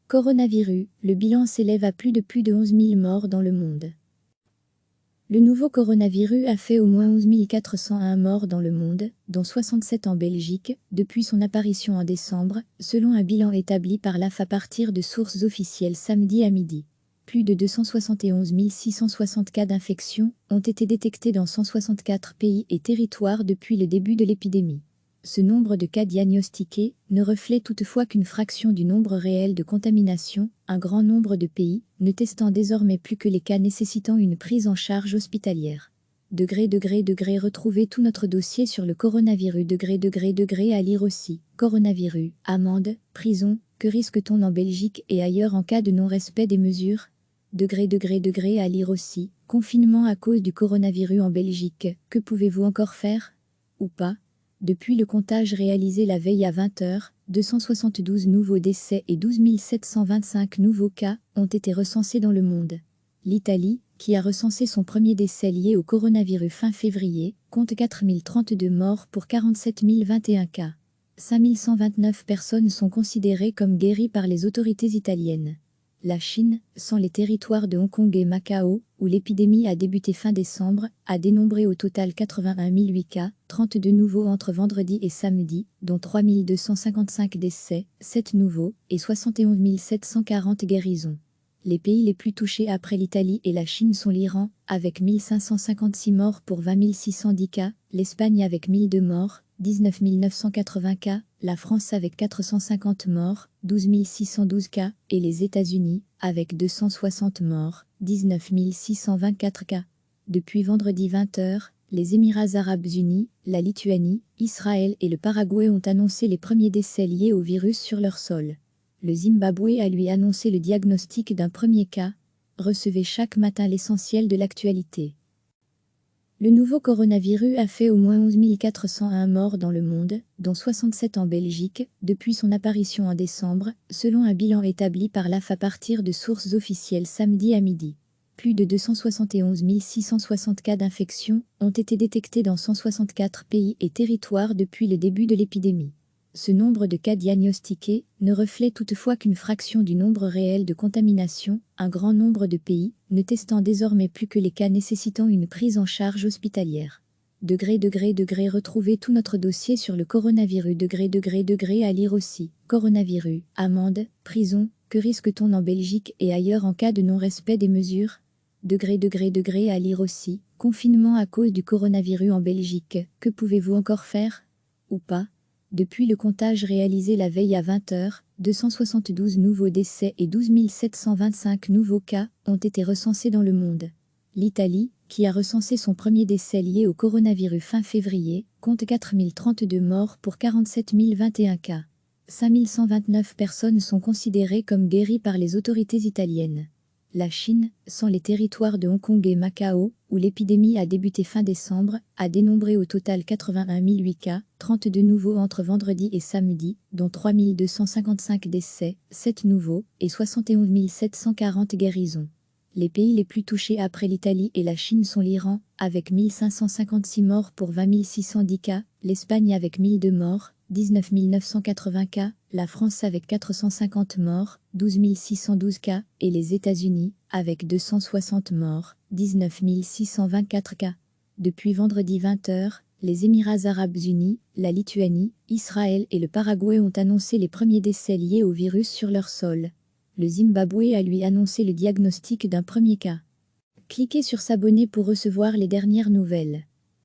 Coronavirus, le bilan s'élève à plus de 11 000 morts dans le monde. Le nouveau coronavirus a fait au moins 11 401 morts dans le monde, dont 67 en Belgique, depuis son apparition en décembre, selon un bilan établi par l'AF à partir de sources officielles samedi à midi. Plus de 271 660 cas d'infection ont été détectés dans 164 pays et territoires depuis le début de l'épidémie. Ce nombre de cas diagnostiqués ne reflète toutefois qu'une fraction du nombre réel de contaminations, un grand nombre de pays ne testant désormais plus que les cas nécessitant une prise en charge hospitalière. Retrouvez tout notre dossier sur le coronavirus. À lire aussi. Coronavirus, amende, prison, que risque-t-on en Belgique et ailleurs en cas de non-respect des mesures? À lire aussi. Confinement à cause du coronavirus en Belgique, que pouvez-vous encore faire? Ou pas? Depuis le comptage réalisé la veille à 20h, 272 nouveaux décès et 12 725 nouveaux cas ont été recensés dans le monde. L'Italie, qui a recensé son premier décès lié au coronavirus fin février, compte 4 032 morts pour 47 021 cas. 5 129 personnes sont considérées comme guéries par les autorités italiennes. La Chine, sans les territoires de Hong Kong et Macao, où l'épidémie a débuté fin décembre, a dénombré au total 81 008 cas, 32 nouveaux entre vendredi et samedi, dont 3 255 décès, 7 nouveaux, et 71 740 guérisons. Les pays les plus touchés après l'Italie et la Chine sont l'Iran, avec 1556 morts pour 20 610 cas, l'Espagne avec 1002 morts, 19 980 cas, la France avec 450 morts, 12 612 cas, et les États-Unis, avec 260 morts, 19 624 cas. Depuis vendredi 20h, les Émirats arabes unis, la Lituanie, Israël et le Paraguay ont annoncé les premiers décès liés au virus sur leur sol. Le Zimbabwe a lui annoncé le diagnostic d'un premier cas. Recevez chaque matin l'essentiel de l'actualité. Le nouveau coronavirus a fait au moins 11 401 morts dans le monde, dont 67 en Belgique, depuis son apparition en décembre, selon un bilan établi par l'AF à partir de sources officielles samedi à midi. Plus de 271 660 cas d'infection ont été détectés dans 164 pays et territoires depuis le début de l'épidémie. Ce nombre de cas diagnostiqués ne reflète toutefois qu'une fraction du nombre réel de contaminations, un grand nombre de pays ne testant désormais plus que les cas nécessitant une prise en charge hospitalière. Retrouvez tout notre dossier sur le coronavirus. À lire aussi. Coronavirus, amende, prison, que risque-t-on en Belgique et ailleurs en cas de non-respect des mesures? À lire aussi. Confinement à cause du coronavirus en Belgique, que pouvez-vous encore faire? Ou pas? Depuis le comptage réalisé la veille à 20h, 272 nouveaux décès et 12 725 nouveaux cas ont été recensés dans le monde. L'Italie, qui a recensé son premier décès lié au coronavirus fin février, compte 4 032 morts pour 47 021 cas. 5 129 personnes sont considérées comme guéries par les autorités italiennes. La Chine, sans les territoires de Hong Kong et Macao, où l'épidémie a débuté fin décembre, a dénombré au total 81 008 cas, 32 nouveaux entre vendredi et samedi, dont 3 255 décès, 7 nouveaux, et 71 740 guérisons. Les pays les plus touchés après l'Italie et la Chine sont l'Iran, avec 1556 morts pour 20 610 cas, l'Espagne avec 1002 morts, 19 980 cas, la France avec 450 morts, 12 612 cas, et les États-Unis, avec 260 morts, 19 624 cas. Depuis vendredi 20h, les Émirats arabes unis, la Lituanie, Israël et le Paraguay ont annoncé les premiers décès liés au virus sur leur sol. Le Zimbabwe a lui annoncé le diagnostic d'un premier cas. Cliquez sur s'abonner pour recevoir les dernières nouvelles.